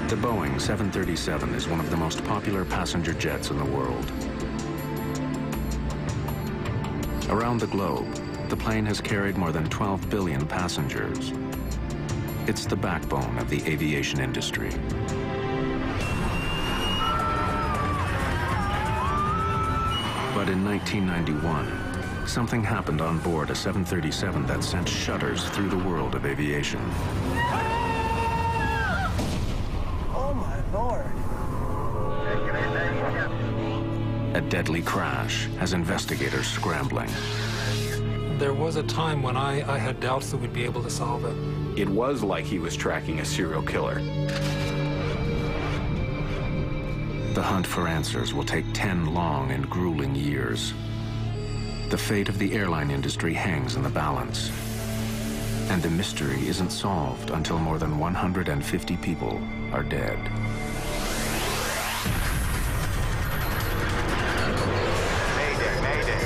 The Boeing 737 is one of the most popular passenger jets in the world. Around the globe, the plane has carried more than 12 billion passengers. It's the backbone of the aviation industry. But in 1991, something happened on board a 737 that sent shudders through the world of aviation. Oh my Lord. A deadly crash has investigators scrambling. There was a time when I had doubts that we'd be able to solve it. It was like he was tracking a serial killer. The hunt for answers will take 10 long and grueling years. The fate of the airline industry hangs in the balance. And the mystery isn't solved until more than 150 people are dead. Mayday, Mayday.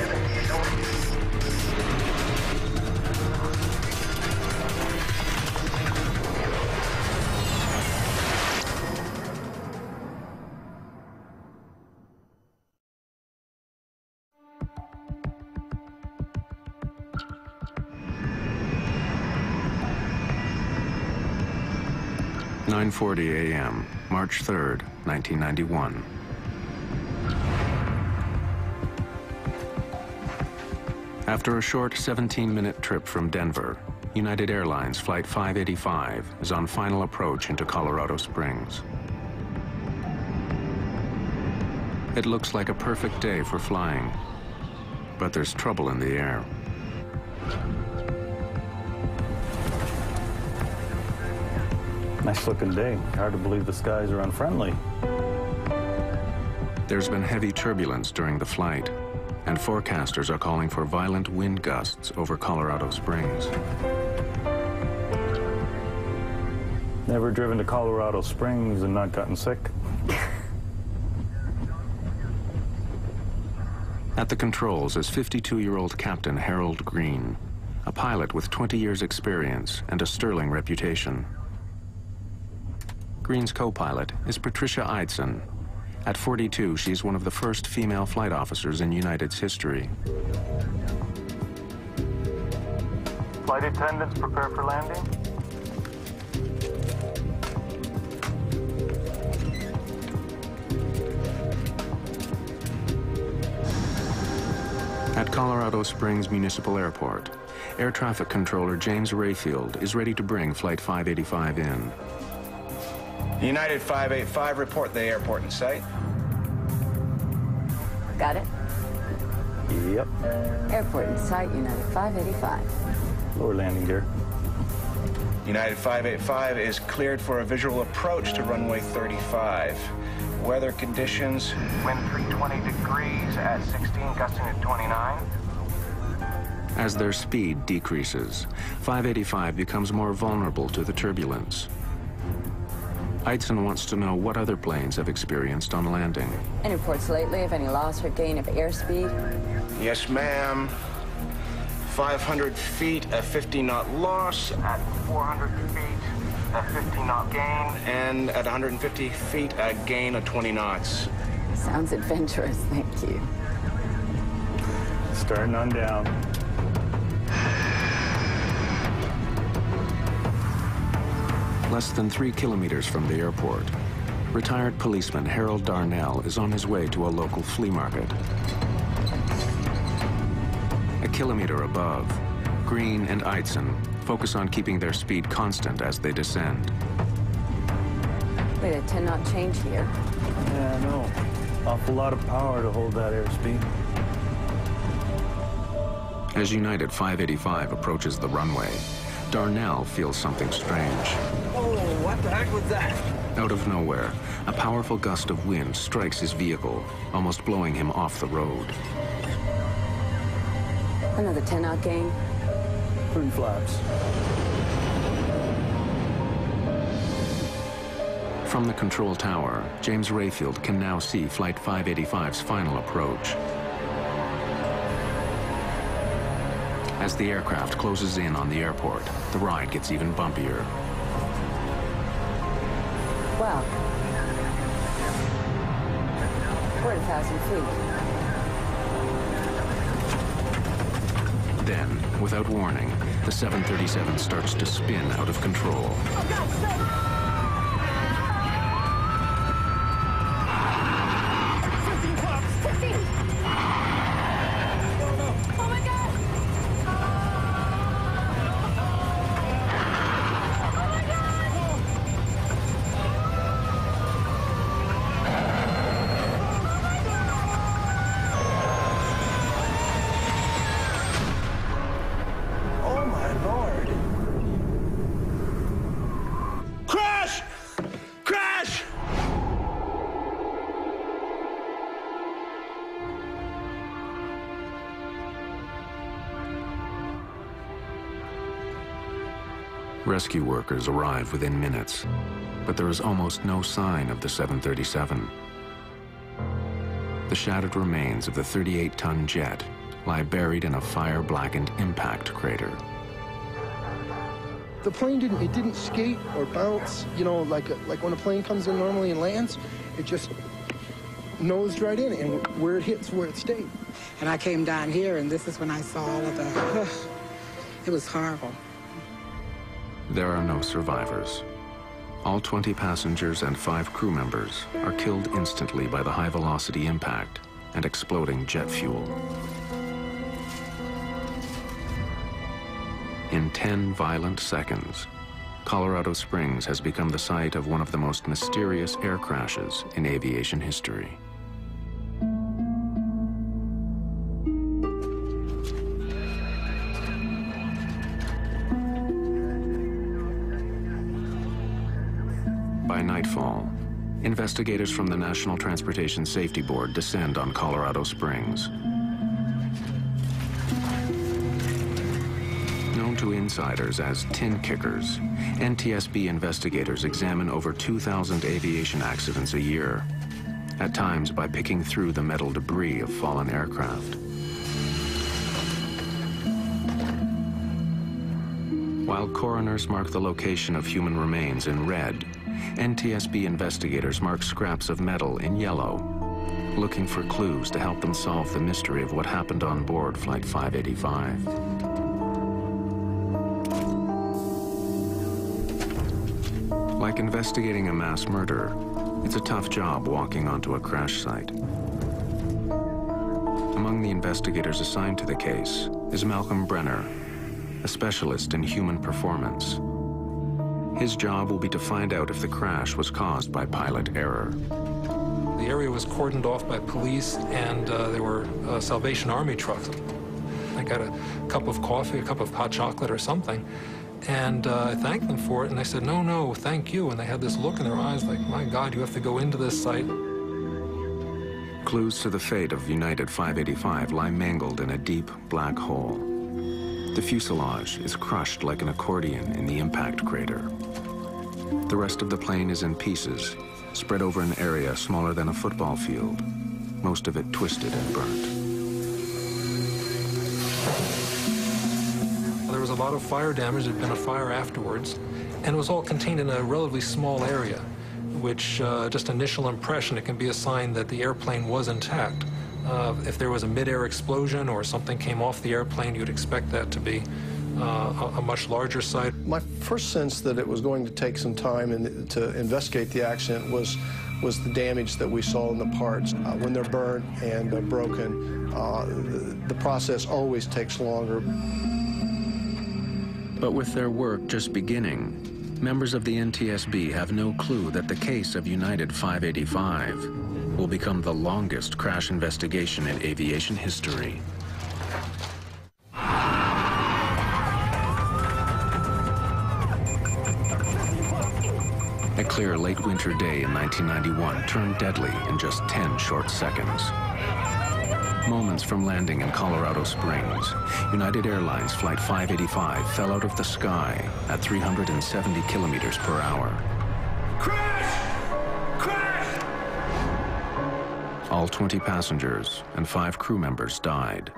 9:40 a.m., March 3rd, 1991. After a short 17-minute trip from Denver, United Airlines Flight 585 is on final approach into Colorado Springs. It looks like a perfect day for flying, but there's trouble in the air. Nice looking day. Hard to believe the skies are unfriendly. There's been heavy turbulence during the flight, and forecasters are calling for violent wind gusts over Colorado Springs. Never driven to Colorado Springs and not gotten sick? At the controls is 52-year-old Captain Harold Green, a pilot with 20 years' experience and a sterling reputation. Green's co-pilot is Patricia Eidson. At 42, she's one of the first female flight officers in United's history. Flight attendants, prepare for landing. At Colorado Springs Municipal Airport, Air Traffic Controller James Rayfield is ready to bring Flight 585 in. United 585, report the airport in sight. Got it? Yep. Airport in sight, United 585. Lower landing gear. United 585 is cleared for a visual approach to runway 35. Weather conditions, wind 320 degrees at 16, gusting at 29. As their speed decreases, 585 becomes more vulnerable to the turbulence. Eidson wants to know what other planes have experienced on landing. Any reports lately of any loss or gain of airspeed? Yes, ma'am. 500 feet, a 50-knot loss. At 400 feet, a 50-knot gain. And at 150 feet, a gain of 20 knots. Sounds adventurous, thank you. Starting on down. Less than 3 kilometers from the airport, retired policeman Harold Darnell is on his way to a local flea market. A kilometer above, Green and Eidson focus on keeping their speed constant as they descend. Wait, a 10-knot change here. Yeah, I know. Awful lot of power to hold that airspeed. As United 585 approaches the runway, Darnell feels something strange. Oh, what the heck was that? Out of nowhere, a powerful gust of wind strikes his vehicle, almost blowing him off the road. Another 10-knot gain. 3 flaps. From the control tower, James Rayfield can now see Flight 585's final approach. As the aircraft closes in on the airport, the ride gets even bumpier. Well, we're at 1,000 feet. Then, without warning, the 737 starts to spin out of control. Oh, God, stop! 15 clocks! 15! Oh, my God! Oh my lord. Crash! Crash! Rescue workers arrive within minutes, but there is almost no sign of the 737. The shattered remains of the 38-ton jet lie buried in a fire-blackened impact crater. The plane didn't skate or bounce, you know, like when a plane comes in normally and lands. It just nosed right in, and where it hits, where it stayed. And I came down here, and this is when I saw all of the, it was horrible. There are no survivors. All 20 passengers and 5 crew members are killed instantly by the high-velocity impact and exploding jet fuel. In 10 violent seconds, Colorado Springs has become the site of one of the most mysterious air crashes in aviation history. By nightfall, investigators from the National Transportation Safety Board descend on Colorado Springs. Known to insiders as tin kickers, NTSB investigators examine over 2,000 aviation accidents a year, at times by picking through the metal debris of fallen aircraft. While coroners mark the location of human remains in red, NTSB investigators mark scraps of metal in yellow, looking for clues to help them solve the mystery of what happened on board Flight 585. Like investigating a mass murder, it's a tough job walking onto a crash site. Among the investigators assigned to the case is Malcolm Brenner, a specialist in human performance. His job will be to find out if the crash was caused by pilot error. The area was cordoned off by police, and there were Salvation Army trucks. I got a cup of coffee, a cup of hot chocolate or something, and I thanked them for it, and they said, "No, no, thank you." And they had this look in their eyes like, "My God, you have to go into this site." Clues to the fate of United 585 lie mangled in a deep black hole. The fuselage is crushed like an accordion in the impact crater. The rest of the plane is in pieces, spread over an area smaller than a football field, most of it twisted and burnt. There was a lot of fire damage. There'd been a fire afterwards, and it was all contained in a relatively small area, which just initial impression, it can be a sign that the airplane was intact. If there was a mid-air explosion or something came off the airplane, you'd expect that to be a much larger site. My first sense that it was going to take some time to investigate the accident was the damage that we saw in the parts. When they're burnt and broken, the process always takes longer. But with their work just beginning, members of the NTSB have no clue that the case of United 585 will become the longest crash investigation in aviation history. A clear late winter day in 1991 turned deadly in just 10 short seconds. Moments from landing in Colorado Springs, United Airlines Flight 585 fell out of the sky at 370 kilometers per hour. Crash! Crash! All 20 passengers and 5 crew members died.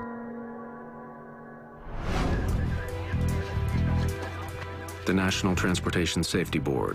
The National Transportation Safety Board